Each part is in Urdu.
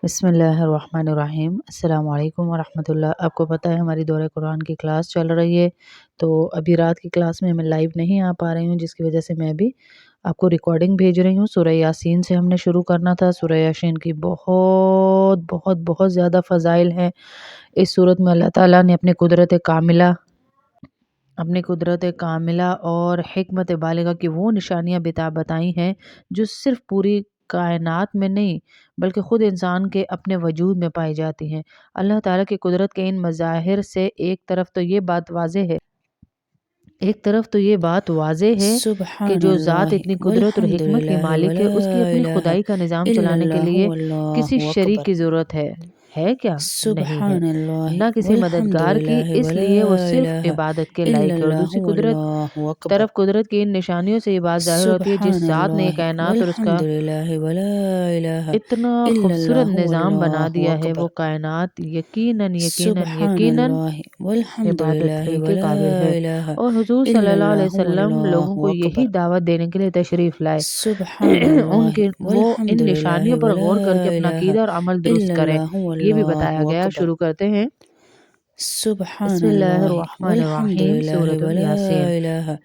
بسم اللہ الرحمن الرحیم۔ السلام علیکم ورحمۃ اللہ۔ آپ کو پتہ ہے ہماری دورہ قرآن کی کلاس چل رہی ہے، تو ابھی رات کی کلاس میں لائیو نہیں آ پا رہی ہوں، جس کی وجہ سے میں بھی آپ کو ریکارڈنگ بھیج رہی ہوں۔ سورہ یاسین سے ہم نے شروع کرنا تھا۔ سورہ یاسین کی بہت بہت بہت زیادہ فضائل ہیں۔ اس صورت میں اللہ تعالیٰ نے اپنی قدرت کاملہ اور حکمت بالغہ کی وہ نشانیاں بتائی ہیں جو صرف پوری کائنات میں نہیں بلکہ خود انسان کے اپنے وجود میں پائی جاتی ہیں۔ اللہ تعالیٰ کی قدرت کے ان مظاہر سے ایک طرف تو یہ بات واضح ہے کہ سبحان جو ذات اللہ اتنی قدرت اور والحمد حکمت کی للہ مالک ہے، اس کی ولا اپنی الہ خدائی کا نظام الا چلانے کے اللہ لیے واللہ کسی شریک اکبر۔ کی ضرورت ہے کیا؟ نہیں ہے، سبحان اللہ نہ کسی والحمد مددگار کی، للہ اس ولا لیے وہ صرف الہ عبادت کے الا لائق ہے۔ اور اللہ دوسری واللہ اکبر۔ طرف قدرت کی ان نشانیوں سے یہ بات ظاہر ہوتی ہے، جس سبحان ذات نے یہ اللہ کائنات اور اس کا والحمد للہ ولا الہ اتنا الا خوبصورت اللہ نظام بنا واللہ دیا ہے، اکبر۔ وہ کائنات یقیناً یقیناً سبحان یقیناً اللہ والحمد عبادت للہ کے ولا قابل ہے۔ الہ اور حضور صلی الا اللہ علیہ اللہ وسلم لوگوں واللہ کو اکبر۔ یہی دعوت دینے کے لیے تشریف لائے۔ سبحان اللہ وہ والحمد ان للہ نشانیوں پر ولا غور کر کے اپنا الہ عقیدہ اور عمل درست الا کریں، اللہ یہ بھی بتایا واللہ گیا۔ اکبر۔ شروع کرتے ہیں۔ سبحان بسم اللہ اللہ الرحمن والحمد الرحیم۔ للہ سورۃ ولا الیاسین۔ الہ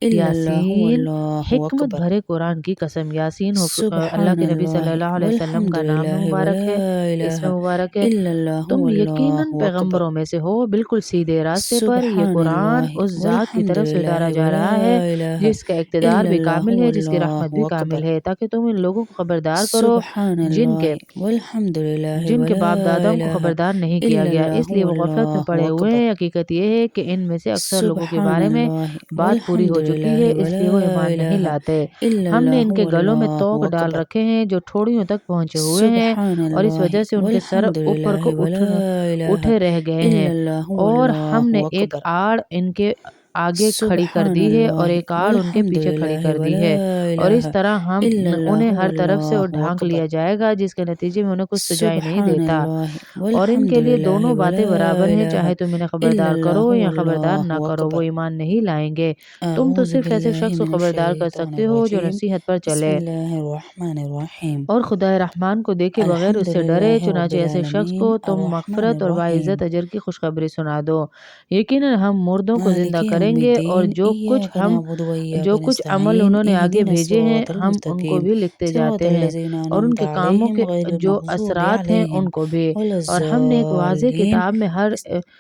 الا اللہ یاسین، واللہ حکمت اکبر۔ بھرے قرآن کی قسم۔ یاسین اللہ سبحان کے نبی صلی اللہ اللہ علیہ وسلم والحمد کا نام للہ مبارک ہے، ولا اسم الہ مبارک ہے۔ الا اللہ تم یقیناً واللہ اکبر۔ پیغمبروں میں سے ہو، بالکل سیدھے راستے پر۔ یہ سبحان قرآن اللہ اس ذات کی والحمد طرف سے اتارا للہ جا ولا رہا ہے الہ جس کا اقتدار الا بھی اللہ کامل ہے، جس کی رحمت بھی واللہ کامل اکبر۔ ہے، تاکہ تم ان لوگوں کو خبردار کرو سبحان جن کے اللہ والحمد للہ جن کے ولا باپ داداؤں کو الہ خبردار نہیں کیا الا گیا، اللہ اس لیے وہ غفلت میں واللہ پڑے ہوئے اکبر۔ ہیں۔ حقیقت یہ ہے کہ ان میں سے اکثر لوگوں کے سبحان بارے میں اللہ بات پوری والحمد ہو چکی ہے، للہ اس ولا لیے وہ ایمان نہیں الہ لاتے۔ الا ہم نے اللہ ان کے گلوں میں واللہ توق ڈال اکبر۔ رکھے ہیں جو ٹھوڑیوں تک پہنچے ہوئے ہیں، سبحان اور اس اللہ وجہ سے ان کے سر والحمد اوپر للہ کو ولا الہ اٹھے رہ گئے الا ہیں، اللہ اور ہم واللہ نے ایک اکبر۔ آڑ ان کے آگے کھڑی کر سبحان دی ہے اور اللہ ایک آڑ ان کے والحمد پیچھے کھڑی للہ کر دی ولا ہے، اور اس الہ طرح الا انہیں اللہ ہر طرف سے واللہ ڈھانک اکبر۔ لیا جائے گا، جس کے نتیجے میں انہیں کچھ سجائی نہیں سبحان دیتا۔ اللہ اور ان والحمد کے لیے للہ دونوں ولا باتیں برابر ہیں، الہ چاہے تم انہیں الا خبردار اللہ کرو یا خبردار نہ واللہ کرو، وہ اکبر۔ ایمان نہیں لائیں گے۔ تم تو اعوذ صرف ایسے باللہ شخص کو من خبردار کر الشیطان سکتے ہو جو الرجیم۔ نصیحت پر بسم چلے اللہ الرحمن الرحیم۔ اور خدا رحمان کو دیکھے بغیر الحمد اس سے ڈرے۔ للہ رب چنانچہ ایسے شخص العالمین کو تم الرحمن مغفرت اور باعزت الرحیم اجر کی خوشخبری سنا دو۔ یقیناً ہم مردوں کو زندہ مالک کریں یوم گے، اور الدین ایاک نعبد و ایاک جو کچھ عمل نستعین انہوں نے آگے اہدنا بھیجے ہیں الصراط ہم ان کو المستقیم بھی لکھتے صراط جاتے ہیں، الذین اور ان انعمت کے کاموں علیہم کے غیر جو المغضوب اثرات ہیں ان علیہم کو بھی۔ ولا اور ہم نے ایک واضح الضالین۔ کتاب میں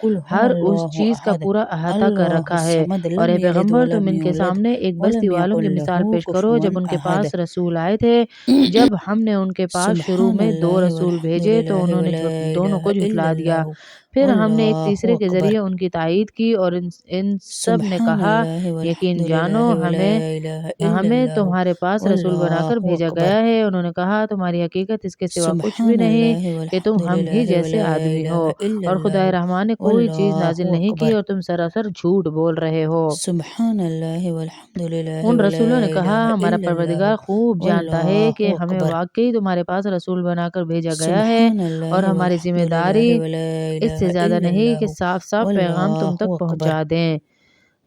قل هو ہر اس اللہ چیز کا احد پورا احاطہ کر اللہ رکھا ہے۔ الصمد اور اے لم یلد پیغمبر، تم ولم ان کے یولد سامنے ایک بستی ولم والوں کی یکن مثال له پیش کرو کفوا جب ان کے احد۔ پاس رسول آئے تھے۔ جب ہم نے ان کے پاس شروع سبحان میں دو اللہ رسول والحمد بھیجے تو للہ انہوں نے ولا دونوں الہ کو الا جھٹلا دیا، اللہ پھر ہم نے ایک واللہ تیسرے کے اکبر۔ ذریعے ان کی تائید کی، اور ان سب نے سبحان کہا، اللہ والحمد یقین جانو للہ ولا ہمیں الہ الا ہمیں اللہ تمہارے پاس رسول بنا کر واللہ بھیجا اکبر۔ گیا ہے۔ انہوں نے کہا، تمہاری حقیقت اس کے سوا کچھ بھی سبحان نہیں اللہ کہ تم والحمد ہم ہی للہ جیسے ولا آدمی ہو، الہ الا اور خدا اللہ رحمان نے کوئی چیز واللہ نازل نہیں کی اکبر۔ اور تم سراسر جھوٹ بول رہے ہو۔ سبحان اللہ والحمد للہ ان ولا رسولوں نے کہا، الہ ہمارا الا اللہ پروردگار خوب جانتا ہے واللہ کہ ہمیں اکبر۔ واقعی تمہارے پاس رسول بنا کر بھیجا گیا ہے، سبحان اور اللہ ہماری ذمہ والحمد للہ داری ولا اس سے الہ زیادہ الا نہیں کہ اللہ صاف صاف پیغام تم واللہ تک اکبر۔ پہنچا دیں۔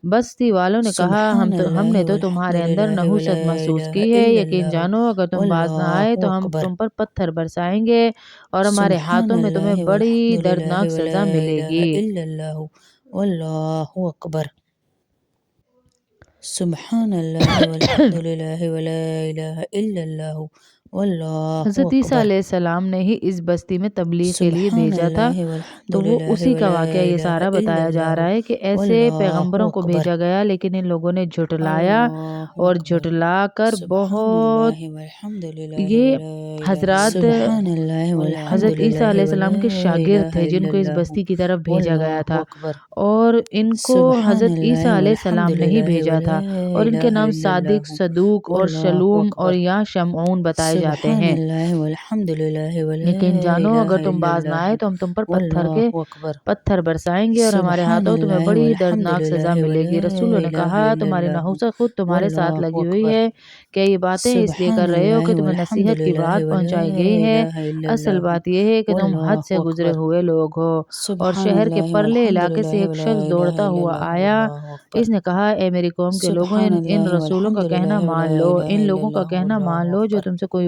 بستی والوں نے کہا، سبحان ہم نے اللہ تو والحمد تمہارے اندر للہ ولا نحوست محسوس الہ کی ہے، الا یقین اللہ جانو اگر تم باز نہ آئے واللہ تو ہم اکبر۔ تم پر پتھر برسائیں گے، اور ہمارے سبحان ہاتھوں میں تمہیں اللہ بڑی والحمد للہ دردناک ولا سزا ملے الہ گی۔ الا اللہ واللہ اکبر۔ سبحان اللہ والحمد للہ ولا الہ الا اللہ واللہ حضرت عیسیٰ اکبر۔ علیہ السلام نے ہی اس بستی میں تبلیغ کے لیے سبحان بھیجا تھا، اللہ والحمد تو وہ للہ اسی کا ولا واقعہ یہ الہ سارا الا بتایا جا اللہ رہا ہے کہ ایسے واللہ پیغمبروں کو اکبر۔ بھیجا گیا، لیکن ان لوگوں نے جھٹلایا، اللہ اور اکبر۔ جھٹلا کر سبحان بہت اللہ والحمد للہ یہ ولا الہ حضرات سبحان اللہ والحمد حضرت عیسیٰ علیہ للہ ولا السلام کے شاگرد الہ تھے جن الا کو اس اللہ بستی کی طرف بھیجا گیا واللہ تھا، اکبر۔ اور ان کو سبحان حضرت عیسیٰ اللہ علیہ والحمد السلام نے ہی للہ بھیجا ولا تھا، اور ان کے الہ نام الا صادق، اللہ صدوق اور واللہ شلوم اور اکبر۔ یا شمعون بتائے جاتے سبحان ہیں۔ اللہ والحمد للہ ولا یقین جانو الہ اگر تم الا باز نہ اللہ آئے تو ہم تم پر واللہ اکبر۔ پتھر برسائیں گے، اور ہمارے سبحان ہاتھوں تمہیں اللہ بڑی والحمد دردناک سزا للہ ملے ولا گی۔ رسولوں نے الہ کہا، الا تمہاری اللہ نحوست خود تمہارے ساتھ واللہ لگی ہوئی اکبر۔ ہے کہ یہ باتیں اس لیے کر سبحان رہے ہو کہ اللہ تمہیں والحمد نصیحت کی للہ بات ولا پہنچائی گئی ہے۔ الہ الا اصل اللہ بات یہ ہے کہ تم حد واللہ سے گزرے اکبر۔ ہوئے لوگ ہو۔ اور سبحان شہر کے اللہ پرلے والحمد علاقے سے للہ ایک ولا شخص الہ دوڑتا الا ہوا اللہ آیا، واللہ اکبر۔ اس نے کہا، اے میری قوم کے لوگوں، سبحان ان اللہ رسولوں کا والحمد کہنا للہ ولا مان لو، الہ ان الا لوگوں کا اللہ کہنا مان واللہ لو جو اکبر۔ تم سے کوئی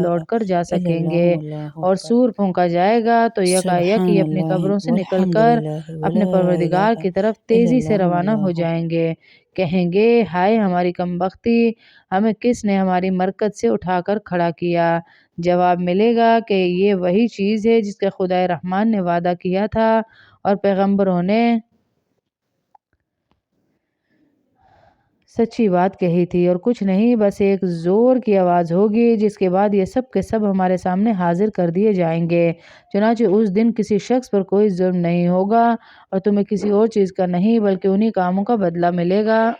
لوٹ کر جا الا سکیں اللہ گے۔ واللہ اور اکبر۔ سور پھونکا جائے گا تو یکایک سبحان یہ اپنے اللہ قبروں سے نکل والحمد کر للہ اپنے ولا پروردگار الہ کی طرف الا تیزی سے اللہ روانہ ہو واللہ۔ جائیں گے۔ کہیں گے ہائے ہماری کمبختی، ہمیں کس نے ہماری مرکز سے اٹھا کر کھڑا کیا؟ جواب ملے گا کہ یہ وہی چیز ہے جس کا خدائے رحمان نے وعدہ کیا تھا اور پیغمبروں نے سچی بات کہی تھی، اور کچھ نہیں، بس ایک زور کی آواز ہوگی جس کے بعد یہ سب کے سب ہمارے سامنے حاضر کر دیے جائیں گے۔ چنانچہ اس دن کسی شخص پر کوئی ظلم نہیں ہوگا اور تمہیں کسی اور چیز کا نہیں بلکہ انہی کاموں کا بدلہ ملے گا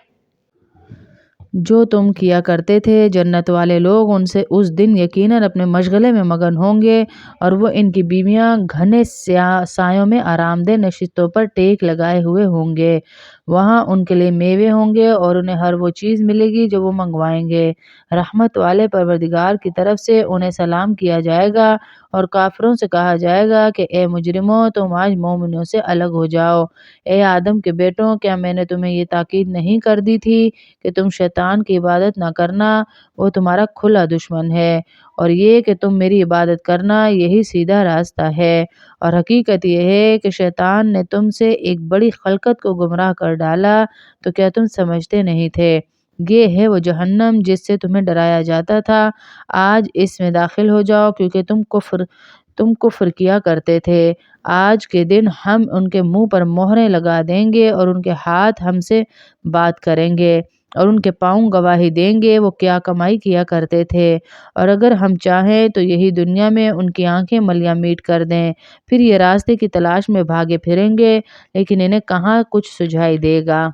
جو تم کیا کرتے تھے۔ جنت والے لوگ ان سے اس دن یقیناً اپنے مشغلے میں مگن ہوں گے، اور وہ ان کی بیویاں گھنے سایوں میں آرام دہ نشستوں پر ٹیک لگائے ہوئے ہوں گے۔ وہاں ان کے لیے میوے ہوں گے اور انہیں ہر وہ چیز ملے گی جو وہ منگوائیں گے۔ رحمت والے پروردگار کی طرف سے انہیں سلام کیا جائے گا، اور کافروں سے کہا جائے گا کہ اے مجرموں، تم آج مومنوں سے الگ ہو جاؤ۔ اے آدم کے بیٹوں، کیا میں نے تمہیں یہ تاکید نہیں کر دی تھی کہ تم شیطان کی عبادت نہ کرنا، وہ تمہارا کھلا دشمن ہے، اور یہ کہ تم میری عبادت کرنا، یہی سیدھا راستہ ہے۔ اور حقیقت یہ ہے کہ شیطان نے تم سے ایک بڑی خلقت کو گمراہ کر ڈالا، تو کیا تم سمجھتے نہیں تھے؟ یہ ہے وہ جہنم جس سے تمہیں ڈرایا جاتا تھا، آج اس میں داخل ہو جاؤ، کیونکہ تم کفر کیا کرتے تھے۔ آج کے دن ہم ان کے منہ پر مہریں لگا دیں گے، اور ان کے ہاتھ ہم سے بات کریں گے، اور ان کے پاؤں گواہی دیں گے وہ کیا کمائی کیا کرتے تھے۔ اور اگر ہم چاہیں تو یہی دنیا میں ان کی آنکھیں ملیاں میٹ کر دیں، پھر یہ راستے کی تلاش میں بھاگے پھریں گے، لیکن انہیں کہاں کچھ سجھائی دے گا۔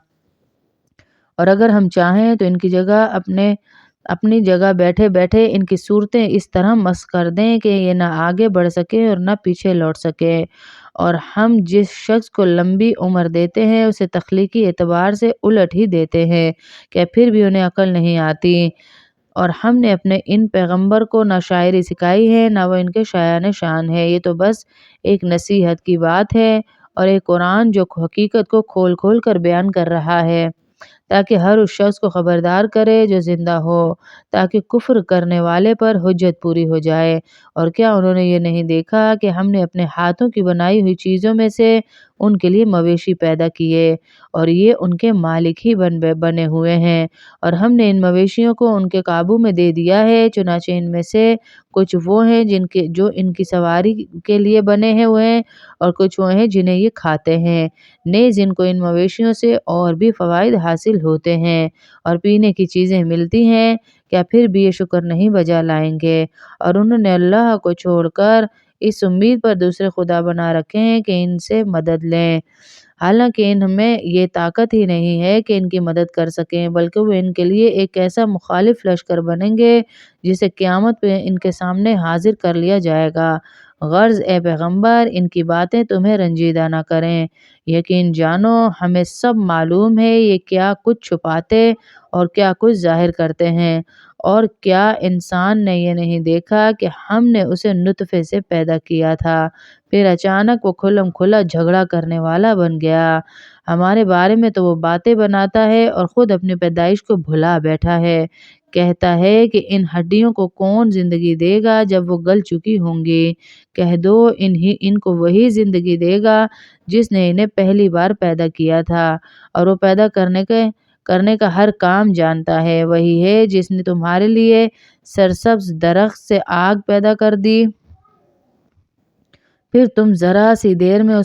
اور اگر ہم چاہیں تو ان کی جگہ اپنی جگہ بیٹھے بیٹھے ان کی صورتیں اس طرح مسخ کر دیں کہ یہ نہ آگے بڑھ سکیں اور نہ پیچھے لوٹ سکیں۔ اور ہم جس شخص کو لمبی عمر دیتے ہیں اسے تخلیقی اعتبار سے الٹ ہی دیتے ہیں، کہ پھر بھی انہیں عقل نہیں آتی۔ اور ہم نے اپنے ان پیغمبر کو نہ شاعری سکھائی ہے نہ وہ ان کے شایان شان ہے، یہ تو بس ایک نصیحت کی بات ہے، اور ایک قرآن جو حقیقت کو کھول کھول کر بیان کر رہا ہے، تاکہ ہر اس شخص کو خبردار کرے جو زندہ ہو، تاکہ کفر کرنے والے پر حجت پوری ہو جائے۔ اور کیا انہوں نے یہ نہیں دیکھا کہ ہم نے اپنے ہاتھوں کی بنائی ہوئی چیزوں میں سے ان کے لیے مویشی پیدا کیے، اور یہ ان کے مالک ہی بنے ہوئے ہیں، اور ہم نے ان مویشیوں کو ان کے قابو میں دے دیا ہے، چنانچہ ان میں سے کچھ وہ ہیں جو ان کی سواری کے لیے بنے ہوئے ہیں، اور کچھ وہ ہیں جنہیں یہ کھاتے ہیں۔ نیز ان کو ان مویشیوں سے اور بھی فوائد حاصل ہوتے ہیں، اور پینے کی چیزیں ملتی ہیں، کیا پھر بھی یہ شکر نہیں بجا لائیں گے؟ اور انہوں نے اللہ کو چھوڑ کر اس امید پر دوسرے خدا بنا رکھے ہیں کہ ان سے مدد لیں، حالانکہ ان میں یہ طاقت ہی نہیں ہے کہ ان کی مدد کر سکیں، بلکہ وہ ان کے لیے ایک ایسا مخالف لشکر بنیں گے جسے قیامت پہ ان کے سامنے حاضر کر لیا جائے گا۔ غرض اے پیغمبر، ان کی باتیں تمہیں رنجیدہ نہ کریں، یقین جانو ہمیں سب معلوم ہے یہ کیا کچھ چھپاتے اور کیا کچھ ظاہر کرتے ہیں۔ اور کیا انسان نے یہ نہیں دیکھا کہ ہم نے اسے نطفے سے پیدا کیا تھا، پھر اچانک وہ کھلم کھلا جھگڑا کرنے والا بن گیا۔ ہمارے بارے میں تو وہ باتیں بناتا ہے اور خود اپنی پیدائش کو بھلا بیٹھا ہے۔ کہتا ہے کہ ان ہڈیوں کو کون زندگی دے گا جب وہ گل چکی ہوں گی؟ کہہ دو ان کو وہی زندگی دے گا جس نے انہیں پہلی بار پیدا کیا تھا، اور وہ پیدا کرنے کا ہر کام جانتا ہے، وہی ہے جس نے تمہارے لیے سرسبز درخت سے آگ پیدا کر دی، پھر تم ذرا سی دیر میں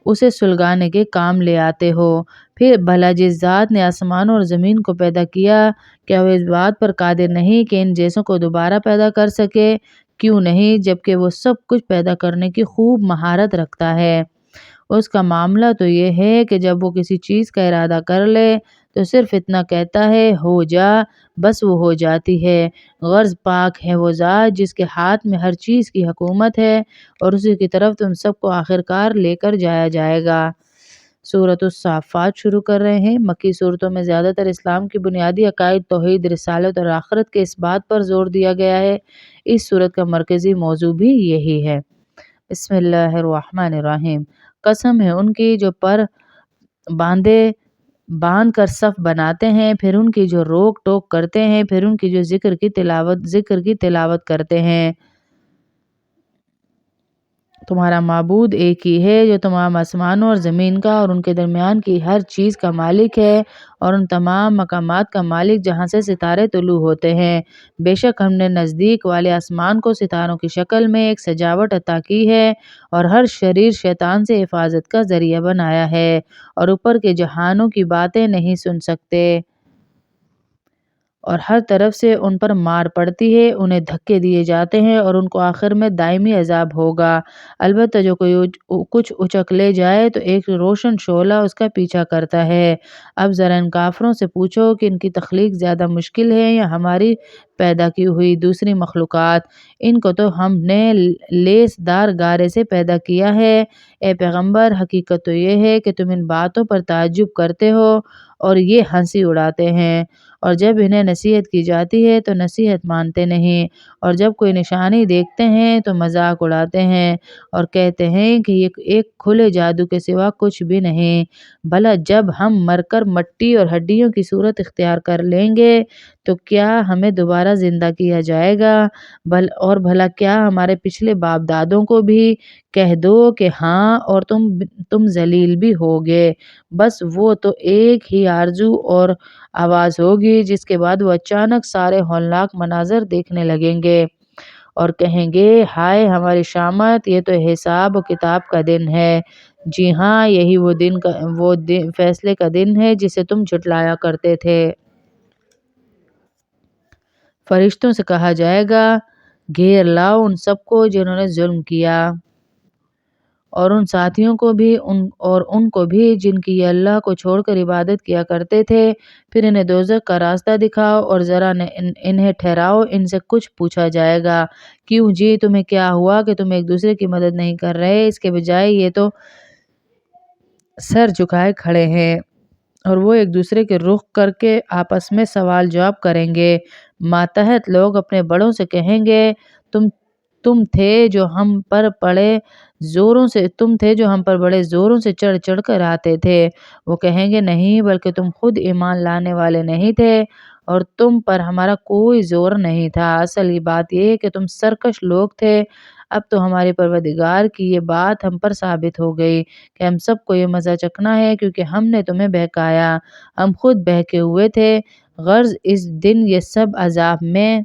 اسے سلگانے کے کام لے آتے ہو۔ پھر بھلا جس ذات نے آسمانوں اور زمین کو پیدا کیا، کیا وہ اس بات پر قادر نہیں کہ ان جیسوں کو دوبارہ پیدا کر سکے؟ کیوں نہیں، جبکہ وہ سب کچھ پیدا کرنے کی خوب مہارت رکھتا ہے۔ اس کا معاملہ تو یہ ہے کہ جب وہ کسی چیز کا ارادہ کر لے تو صرف اتنا کہتا ہے ہو جا، بس وہ ہو جاتی ہے۔ غرض پاک ہے وہ ذات جس کے ہاتھ میں ہر چیز کی حکومت ہے، اور اسی کی طرف تم سب کو آخرکار لے کر جایا جائے گا۔ سورۃ الصافات شروع کر رہے ہیں۔ مکی صورتوں میں زیادہ تر اسلام کی بنیادی عقائد، توحید، رسالت اور آخرت کے اس بات پر زور دیا گیا ہے۔ اس صورت کا مرکزی موضوع بھی یہی ہے۔ بسم اللہ الرحمن الرحیم۔ قسم ہے ان کی جو پر باندھ کر صف بناتے ہیں، پھر ان کی جو روک ٹوک کرتے ہیں، پھر ان کی جو ذکر کی تلاوت کرتے ہیں، تمہارا معبود ایک ہی ہے جو تمام آسمانوں اور زمین کا اور ان کے درمیان کی ہر چیز کا مالک ہے، اور ان تمام مقامات کا مالک جہاں سے ستارے طلوع ہوتے ہیں۔ بے شک ہم نے نزدیک والے آسمان کو ستاروں کی شکل میں ایک سجاوٹ عطا کی ہے اور ہر شریر شیطان سے حفاظت کا ذریعہ بنایا ہے، اور اوپر کے جہانوں کی باتیں نہیں سن سکتے، اور ہر طرف سے ان پر مار پڑتی ہے، انہیں دھکے دیے جاتے ہیں اور ان کو آخر میں دائمی عذاب ہوگا۔ البتہ جو کوئی کچھ اچک لے جائے تو ایک روشن شعلہ اس کا پیچھا کرتا ہے۔ اب ذرا ان کافروں سے پوچھو کہ ان کی تخلیق زیادہ مشکل ہے یا ہماری پیدا کی ہوئی دوسری مخلوقات؟ ان کو تو ہم نے لیس دار گارے سے پیدا کیا ہے۔ اے پیغمبر، حقیقت تو یہ ہے کہ تم ان باتوں پر تعجب کرتے ہو اور یہ ہنسی اڑاتے ہیں، اور جب انہیں نصیحت کی جاتی ہے تو نصیحت مانتے نہیں، اور جب کوئی نشانی دیکھتے ہیں تو مذاق اڑاتے ہیں اور کہتے ہیں کہ یہ ایک کھلے جادو کے سوا کچھ بھی نہیں۔ بھلا جب ہم مر کر مٹی اور ہڈیوں کی صورت اختیار کر لیں گے تو کیا ہمیں دوبارہ زندہ کیا جائے گا؟ اور بھلا کیا ہمارے پچھلے باپ دادوں کو بھی کہہ دو کہ ہاں، اور تم ذلیل بھی ہوگے۔ بس وہ تو ایک ہی آرزو اور آواز ہوگی جس کے بعد وہ اچانک سارے ہولناک مناظر دیکھنے لگیں گے اور کہیں گے ہائے ہماری شامت، یہ تو حساب و کتاب کا دن ہے۔ جی ہاں، یہی وہ فیصلے کا دن ہے جسے تم جھٹلایا کرتے تھے۔ فرشتوں سے کہا جائے گا، گھیر لاؤ ان سب کو جنہوں نے ظلم کیا، اور ان ساتھیوں کو بھی اور ان کو بھی جن کی یہ اللہ کو چھوڑ کر عبادت کیا کرتے تھے، پھر انہیں دوزخ کا راستہ دکھاؤ اور ذرا انہیں ٹھہراؤ۔ ان سے کچھ پوچھا جائے گا، کیوں جی تمہیں کیا ہوا کہ تم ایک دوسرے کی مدد نہیں کر رہے؟ اس کے بجائے یہ تو سر جھکائے کھڑے ہیں، اور وہ ایک دوسرے کے رخ کر کے آپس میں سوال جواب کریں گے۔ ماتحت لوگ اپنے بڑوں سے کہیں گے، تم تھے جو ہم پر بڑے زوروں سے چڑھ چڑھ کر آتے تھے۔ وہ کہیں گے نہیں، بلکہ تم خود ایمان لانے والے نہیں تھے اور تم پر ہمارا کوئی زور نہیں تھا۔ اصل بات یہ ہے کہ تم سرکش لوگ تھے۔ اب تو ہمارے پروردگار کی یہ بات ہم پر ثابت ہو گئی کہ ہم سب کو یہ مزہ چکنا ہے، کیونکہ ہم نے تمہیں بہکایا، ہم خود بہکے ہوئے تھے۔ غرض اس دن یہ سب عذاب میں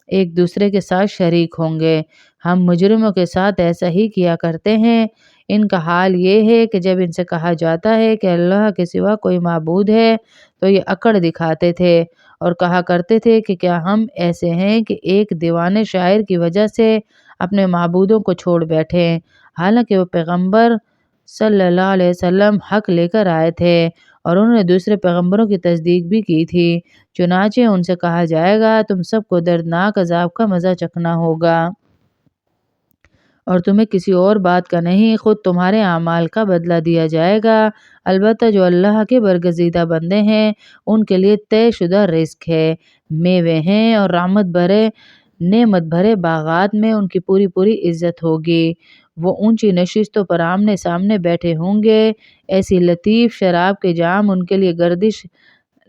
ایک دوسرے کے ساتھ شریک ہوں گے۔ ہم مجرموں کے ساتھ ایسا ہی کیا کرتے ہیں۔ ان کا حال یہ ہے کہ جب ان سے کہا جاتا ہے کہ اللہ کے سوا کوئی معبود ہے تو یہ اکڑ دکھاتے تھے اور کہا کرتے تھے کہ کیا ہم ایسے ہیں کہ ایک دیوانے شاعر کی وجہ سے اپنے معبودوں کو چھوڑ بیٹھے، حالانکہ وہ پیغمبر صلی اللہ علیہ وسلم حق لے کر آئے تھے اور انہوں نے دوسرے پیغمبروں کی تصدیق بھی کی تھی۔ چنانچہ ان سے کہا جائے گا، تم سب کو دردناک عذاب کا مزہ چکھنا ہوگا، اور تمہیں کسی اور بات کا نہیں، خود تمہارے اعمال کا بدلہ دیا جائے گا۔ البتہ جو اللہ کے برگزیدہ بندے ہیں ان کے لیے طے شدہ رزق ہے، میوے ہیں اور نعمت بھرے باغات میں ان کی پوری پوری عزت ہوگی۔ وہ اونچی نشستوں پر آمنے سامنے بیٹھے ہوں گے، ایسی لطیف شراب کے جام ان کے لیے گردش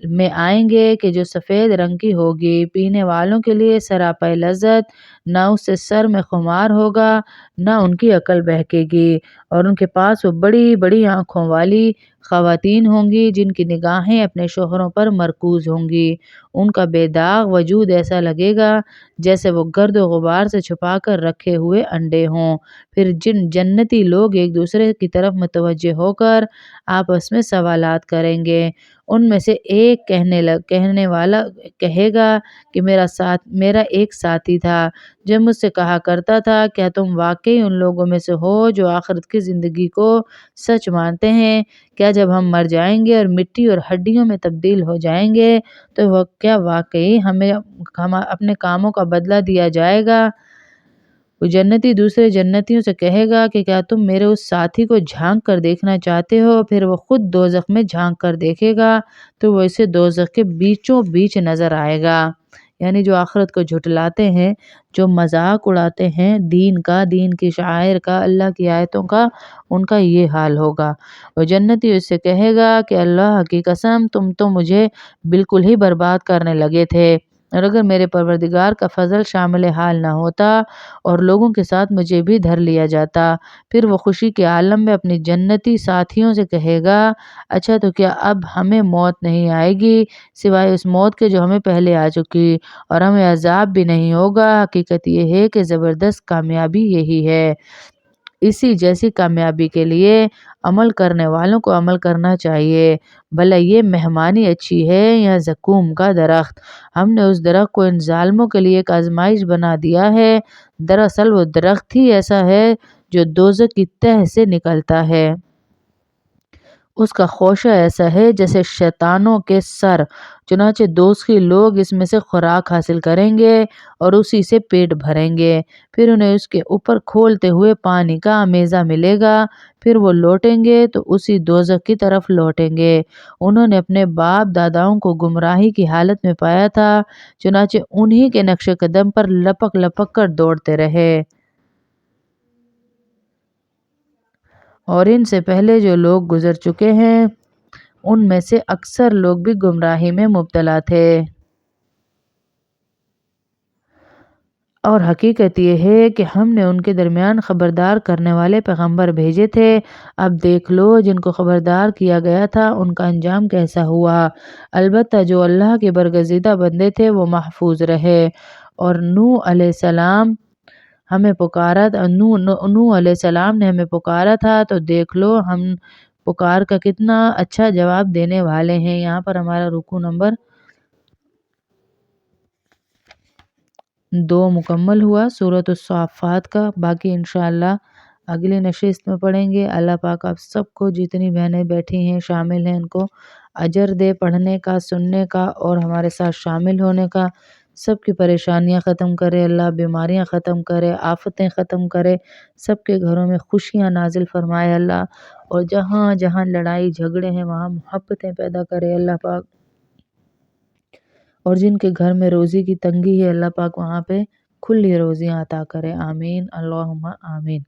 میں آئیں گے کہ جو سفید رنگ کی ہوگی، پینے والوں کے لیے سراپا لذت، نہ اس سے سر میں خمار ہوگا نہ ان کی عقل بہکے گی، اور ان کے پاس وہ بڑی بڑی آنکھوں والی خواتین ہوں گی جن کی نگاہیں اپنے شوہروں پر مرکوز ہوں گی۔ ان کا بے داغ وجود ایسا لگے گا جیسے وہ گرد و غبار سے چھپا کر رکھے ہوئے انڈے ہوں۔ پھر جنتی لوگ ایک دوسرے کی طرف متوجہ ہو کر آپس میں سوالات کریں گے۔ ان میں سے ایک کہنے والا کہے گا کہ میرا ایک ساتھی تھا جو مجھ سے کہا کرتا تھا، کیا تم واقعی ان لوگوں میں سے ہو جو آخرت کی زندگی کو سچ مانتے ہیں؟ کیا جب ہم مر جائیں گے اور مٹی اور ہڈیوں میں تبدیل ہو جائیں گے تو کیا واقعی ہمیں اپنے کاموں کا بدلہ دیا جائے گا؟ وہ جنتی دوسرے جنتیوں سے کہے گا کہ کیا تم میرے اس ساتھی کو جھانک کر دیکھنا چاہتے ہو؟ پھر وہ خود دوزخ میں جھانک کر دیکھے گا تو وہ اسے دوزخ کے بیچوں بیچ نظر آئے گا۔ یعنی جو آخرت کو جھٹلاتے ہیں، جو مذاق اڑاتے ہیں دین کی شعائر کا، اللہ کی آیتوں کا، ان کا یہ حال ہوگا۔ وہ جنتی اس سے کہے گا کہ اللہ کی قسم، تم تو مجھے بالکل ہی برباد کرنے لگے تھے۔ اور اگر میرے پروردگار کا فضل شامل حال نہ ہوتا اور لوگوں کے ساتھ مجھے بھی دھر لیا جاتا، پھر وہ خوشی کے عالم میں اپنی جنتی ساتھیوں سے کہے گا، اچھا تو کیا اب ہمیں موت نہیں آئے گی سوائے اس موت کے جو ہمیں پہلے آ چکی، اور ہمیں عذاب بھی نہیں ہوگا۔ حقیقت یہ ہے کہ زبردست کامیابی یہی ہے۔ اسی جیسی کامیابی کے لیے عمل کرنے والوں کو عمل کرنا چاہیے، بھلا یہ مہمانی اچھی ہے یا زقوم کا درخت۔ ہم نے اس درخت کو ان ظالموں کے لیے ایک آزمائش بنا دیا ہے۔ دراصل وہ درخت ہی ایسا ہے جو دوزخ کی تہ سے نکلتا ہے۔ اس کا خوشہ ایسا ہے جیسے شیطانوں کے سر، چنانچہ دوزخی لوگ اس میں سے خوراک حاصل کریں گے اور اسی سے پیٹ بھریں گے، پھر انہیں اس کے اوپر کھولتے ہوئے پانی کا امیزہ ملے گا، پھر وہ لوٹیں گے تو اسی دوزخ کی طرف لوٹیں گے۔ انہوں نے اپنے باپ داداؤں کو گمراہی کی حالت میں پایا تھا، چنانچہ انہی کے نقش قدم پر لپک لپک کر دوڑتے رہے، اور ان سے پہلے جو لوگ گزر چکے ہیں ان میں سے اکثر لوگ بھی گمراہی میں مبتلا تھے۔ اور حقیقت یہ ہے کہ ہم نے ان کے درمیان خبردار کرنے والے پیغمبر بھیجے تھے۔ اب دیکھ لو جن کو خبردار کیا گیا تھا ان کا انجام کیسا ہوا۔ البتہ جو اللہ کے برگزیدہ بندے تھے وہ محفوظ رہے۔ اور نوح علیہ السلام نے ہمیں پکارا تھا تو دیکھ لو ہم پکار کا کتنا اچھا جواب دینے والے ہیں۔ یہاں پر ہمارا رکوع نمبر 2 مکمل ہوا سورۃ الصافات کا۔ باقی انشاءاللہ اگلی نشست میں پڑھیں گے۔ اللہ پاک آپ سب کو، جتنی بہنیں بیٹھی ہیں شامل ہیں، ان کو اجر دے پڑھنے کا، سننے کا اور ہمارے ساتھ شامل ہونے کا۔ سب کی پریشانیاں ختم کرے اللہ، بیماریاں ختم کرے، آفتیں ختم کرے، سب کے گھروں میں خوشیاں نازل فرمائے اللہ، اور جہاں جہاں لڑائی جھگڑے ہیں وہاں محبتیں پیدا کرے اللہ پاک، اور جن کے گھر میں روزی کی تنگی ہے اللہ پاک وہاں پہ کھلی روزیاں عطا کرے۔ آمین اللہم آمین۔